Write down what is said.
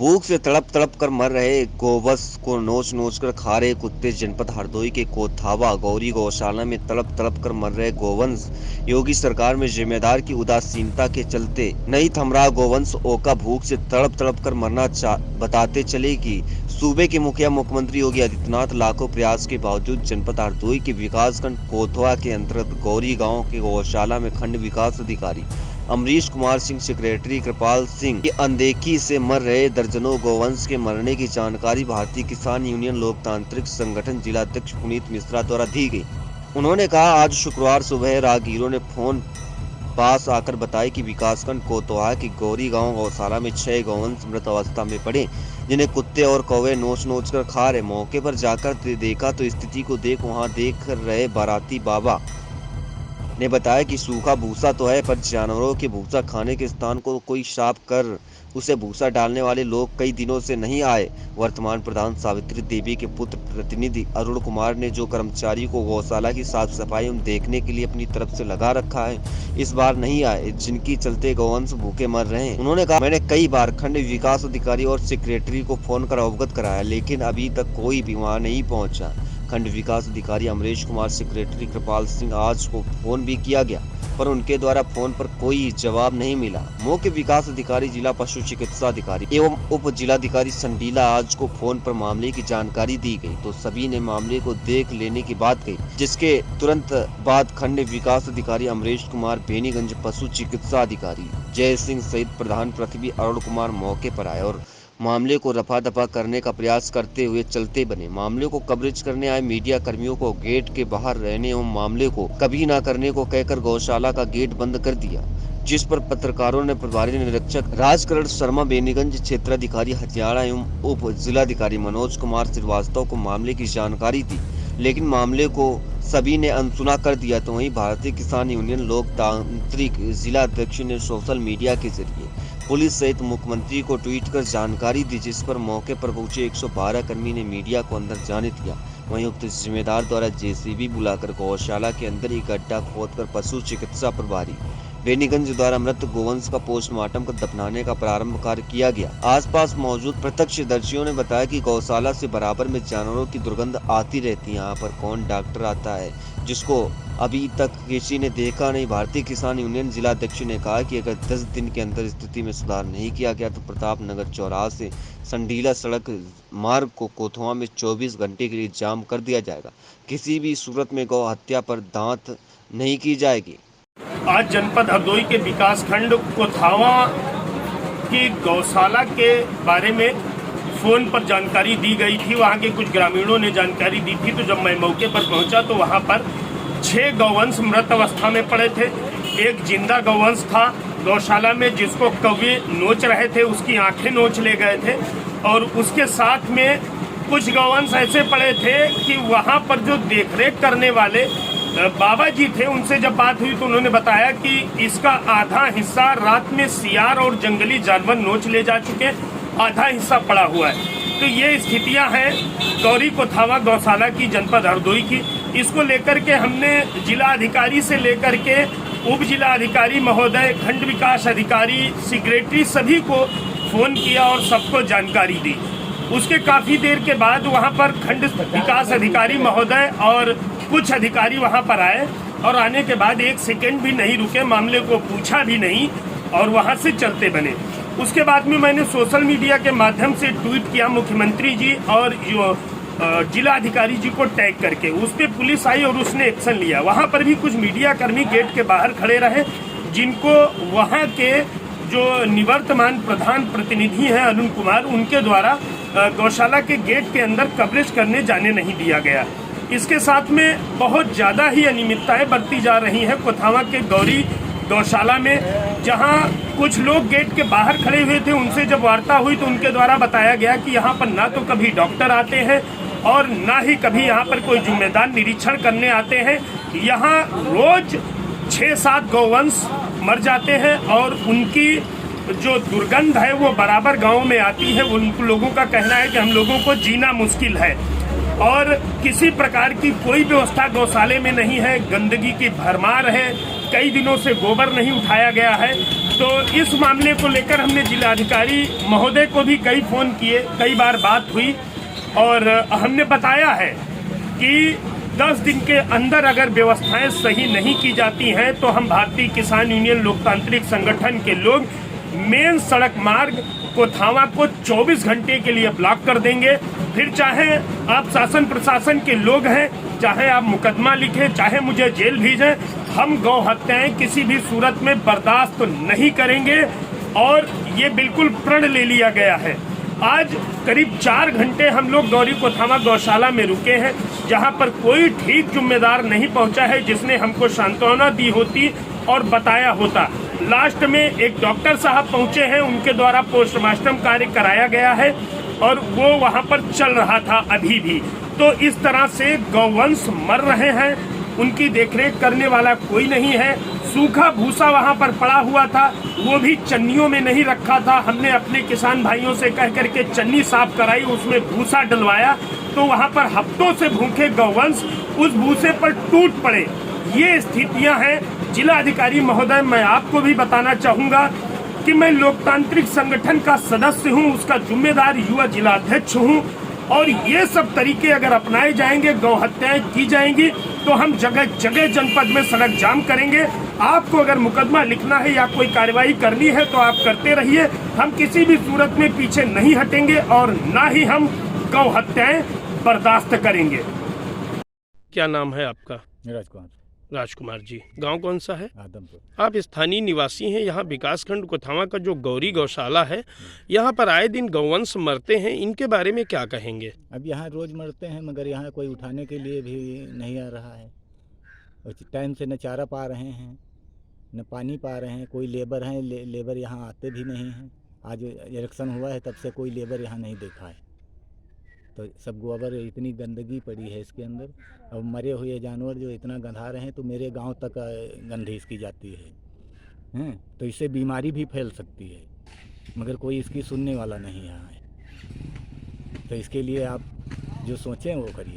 भूख से तड़प तड़प कर मर रहे गोवंश को नोच नोच कर खा रहे कुत्ते। जनपद हरदोई के कोथावा गौरी गौशाला में तड़प तड़प कर मर रहे गोवंश। योगी सरकार में जिम्मेदार की उदासीनता के चलते नहीं थम रहा गोवंश। ओका भूख से तड़प तड़प कर मरना बताते चले कि सूबे के मुखिया मुख्यमंत्री योगी आदित्यनाथ लाखों प्रयास के बावजूद जनपद हरदोई के विकासखंड कोथवा के अंतर्गत गौरी गांव के गौशाला में खंड विकास अधिकारी अमरीश कुमार सिंह, सेक्रेटरी कृपाल सिंह की अनदेखी से मर रहे दर्जनों गोवंश के मरने की जानकारी भारतीय किसान यूनियन लोकतांत्रिक संगठन जिलाध्यक्ष पुनीत मिश्रा द्वारा दी गई। उन्होंने कहा, आज शुक्रवार सुबह राहगीरों ने फोन पास आकर बताया कि विकासखंड कोतवाहा की गौरी गांव गौशाला में 6 गोवंश मृत अवस्था में पड़े, जिन्हें कुत्ते और कौवे नोच नोच कर खा रहे। मौके पर जाकर देखा तो स्थिति को वहां देख रहे बाराती बाबा ने बताया कि सूखा भूसा तो है, पर जानवरों के भूसा खाने के स्थान को कोई साफ कर उसे भूसा डालने वाले लोग कई दिनों से नहीं आए। वर्तमान प्रधान सावित्री देवी के पुत्र प्रतिनिधि अरुण कुमार ने जो कर्मचारी को गौशाला की साफ सफाई देखने के लिए अपनी तरफ से लगा रखा है, इस बार नहीं आए, जिनकी चलते गौवंश भूखे मर रहे हैं। उन्होंने कहा, मैंने कई बार खंड विकास अधिकारी और सेक्रेटरी को फोन कर अवगत कराया, लेकिन अभी तक कोई भी वहां नहीं पहुंचा। खंड विकास अधिकारी अमरीश कुमार, सेक्रेटरी कृपाल सिंह आज को फोन भी किया गया, पर उनके द्वारा फोन पर कोई जवाब नहीं मिला। मुख्य विकास अधिकारी, जिला पशु चिकित्सा अधिकारी एवं उप जिलाधिकारी संडीला आज को फोन पर मामले की जानकारी दी गई तो सभी ने मामले को देख लेने की बात कही, जिसके तुरंत बाद खंड विकास अधिकारी अमरीश कुमार, बेनीगंज पशु चिकित्सा अधिकारी जय सिंह सहित प्रधान पृथ्वी अरुण कुमार मौके पर आए और मामले को रफा दफा करने का प्रयास करते हुए चलते बने। मामले को कवरेज करने आए मीडिया कर्मियों को गेट के बाहर रहने एवं मामले को कभी न करने को कहकर गौशाला का गेट बंद कर दिया, जिस पर पत्रकारों ने प्रभारी निरीक्षक राजकरण शर्मा, बेनीगंज क्षेत्राधिकारी हथियारा एवं उप जिलाधिकारी मनोज कुमार श्रीवास्तव को मामले की जानकारी दी, लेकिन मामले को सभी ने अनसुना कर दिया। तो वहीं भारतीय किसान यूनियन लोकतांत्रिक जिला अध्यक्ष ने सोशल मीडिया के जरिए पुलिस सहित मुख्यमंत्री को ट्वीट कर जानकारी दी, जिस पर मौके पर पहुंचे 112 कर्मी ने मीडिया को अंदर जाने दिया। वहीं उक्त जिम्मेदार द्वारा जेसीबी बुलाकर गौशाला के अंदर एक गड्ढा खोदकर पशु चिकित्सा प्रभारी बेनीगंज द्वारा मृत गोवंश का पोस्टमार्टम कर दफनाने का प्रारंभ कार्य किया गया। आसपास मौजूद प्रत्यक्षदर्शियों ने बताया कि गौशाला से बराबर में जानवरों की दुर्गंध आती रहती है। यहाँ पर कौन डॉक्टर आता है जिसको अभी तक किसी ने देखा नहीं। भारतीय किसान यूनियन जिला अध्यक्ष ने कहा कि अगर 10 दिन के अंदर स्थिति में सुधार नहीं किया गया तो प्रताप नगर चौराहा से संडीला सड़क मार्ग को कोथवा में 24 घंटे के लिए जाम कर दिया जाएगा। किसी भी सूरत में गौ हत्या पर दांत नहीं की जाएगी। आज जनपद हरदोई के विकास खंड कोथावा की गौशाला के बारे में फोन पर जानकारी दी गई थी। वहां के कुछ ग्रामीणों ने जानकारी दी थी, तो जब मैं मौके पर पहुंचा तो वहां पर 6 गौवंश मृत अवस्था में पड़े थे। एक जिंदा गौवंश था गौशाला में, जिसको कौवे नोच रहे थे, उसकी आंखें नोच ले गए थे। और उसके साथ में कुछ गौवंश ऐसे पड़े थे कि वहां पर जो देखरेख करने वाले बाबा जी थे, उनसे जब बात हुई तो उन्होंने बताया कि इसका आधा हिस्सा रात में सियार और जंगली जानवर नोच ले जा चुके, आधा हिस्सा पड़ा हुआ है। तो ये स्थितियां हैं गौरी कोथावा गौशाला की, जनपद हरदोई की। इसको लेकर के हमने जिला अधिकारी से लेकर के उप जिला अधिकारी महोदय, खंड विकास अधिकारी, सेक्रेटरी सभी को फोन किया और सबको जानकारी दी। उसके काफी देर के बाद वहां पर खंड विकास अधिकारी महोदय और कुछ अधिकारी वहां पर आए और आने के बाद 1 सेकंड भी नहीं रुके, मामले को पूछा भी नहीं और वहां से चलते बने। उसके बाद में मैंने सोशल मीडिया के माध्यम से ट्वीट किया मुख्यमंत्री जी और जिला अधिकारी जी को टैग करके। उस पर पुलिस आई और उसने एक्शन लिया। वहां पर भी कुछ मीडिया कर्मी गेट के बाहर खड़े रहे, जिनको वहां के जो निवर्तमान प्रधान प्रतिनिधि हैं अरुण कुमार, उनके द्वारा गौशाला के गेट के अंदर कवरेज करने जाने नहीं दिया गया। इसके साथ में बहुत ज़्यादा ही अनियमितताएं बरती जा रही हैं कोथावा के गौरी गौशाला में। जहां कुछ लोग गेट के बाहर खड़े हुए थे, उनसे जब वार्ता हुई तो उनके द्वारा बताया गया कि यहाँ पर ना तो कभी डॉक्टर आते हैं और ना ही कभी यहाँ पर कोई जिम्मेदार निरीक्षण करने आते हैं। यहाँ रोज 6-7 गौवंश मर जाते हैं और उनकी जो दुर्गंध है वो बराबर गांव में आती है। उन लोगों का कहना है कि हम लोगों को जीना मुश्किल है और किसी प्रकार की कोई व्यवस्था गौशाले में नहीं है। गंदगी की भरमार है, कई दिनों से गोबर नहीं उठाया गया है। तो इस मामले को लेकर हमने जिलाधिकारी महोदय को भी कई फ़ोन किए, कई बार बात हुई और हमने बताया है कि 10 दिन के अंदर अगर व्यवस्थाएं सही नहीं की जाती हैं तो हम भारतीय किसान यूनियन लोकतांत्रिक संगठन के लोग मेन सड़क मार्ग कोथावा को 24 घंटे के लिए ब्लॉक कर देंगे। फिर चाहे आप शासन प्रशासन के लोग हैं, चाहे आप मुकदमा लिखें, चाहे मुझे जेल भेजें, हम गौ हत्याएं किसी भी सूरत में बर्दाश्त तो नहीं करेंगे और ये बिल्कुल प्रण ले लिया गया है। आज करीब 4 घंटे हम लोग गौरी कोथावा गौशाला में रुके हैं, जहां पर कोई ठीक जिम्मेदार नहीं पहुंचा है जिसने हमको सांत्वना दी होती और बताया होता। लास्ट में एक डॉक्टर साहब पहुंचे हैं, उनके द्वारा पोस्टमार्टम कार्य कराया गया है और वो वहां पर चल रहा था अभी भी। तो इस तरह से गौवंश मर रहे हैं, उनकी देखरेख करने वाला कोई नहीं है। सूखा भूसा वहां पर पड़ा हुआ था, वो भी चन्नियों में नहीं रखा था। हमने अपने किसान भाइयों से कह करके चन्नी साफ कराई, उसमें भूसा डलवाया, तो वहां पर हफ्तों से भूखे गौवंश उस भूसे पर टूट पड़े। ये स्थितियां हैं। जिला अधिकारी महोदय, मैं आपको भी बताना चाहूंगा कि मैं लोकतांत्रिक संगठन का सदस्य हूं, उसका जिम्मेदार युवा जिला अध्यक्ष हूं और ये सब तरीके अगर अपनाए जाएंगे, गौ हत्याएं की जाएंगी, तो हम जगह जगह जनपद में सड़क जाम करेंगे। आपको अगर मुकदमा लिखना है या कोई कार्रवाई करनी है तो आप करते रहिए, हम किसी भी सूरत में पीछे नहीं हटेंगे और ना ही हम गौ हत्याएं बर्दाश्त करेंगे। क्या नाम है आपका? राजकुमार जी। गांव कौन सा है? आदमपुर। आप स्थानीय निवासी हैं। यहाँ विकासखंड कोथावा का जो गौरी गौशाला है, यहाँ पर आए दिन गौवंश मरते हैं, इनके बारे में क्या कहेंगे? अब यहाँ रोज़ मरते हैं, मगर यहाँ कोई उठाने के लिए भी नहीं आ रहा है। टाइम से न चारा पा रहे हैं, न पानी पा रहे हैं। कोई लेबर हैं, लेबर यहाँ आते भी नहीं हैं। आज इलेक्शन हुआ है, तब से कोई लेबर यहाँ नहीं देखा है। तो सब गोबर, इतनी गंदगी पड़ी है इसके अंदर। अब मरे हुए जानवर जो इतना गंधा रहे हैं, तो मेरे गांव तक गंधी इसकी जाती है, तो इससे बीमारी भी फैल सकती है, मगर कोई इसकी सुनने वाला नहीं यहाँ है। तो इसके लिए आप जो सोचें वो करिए।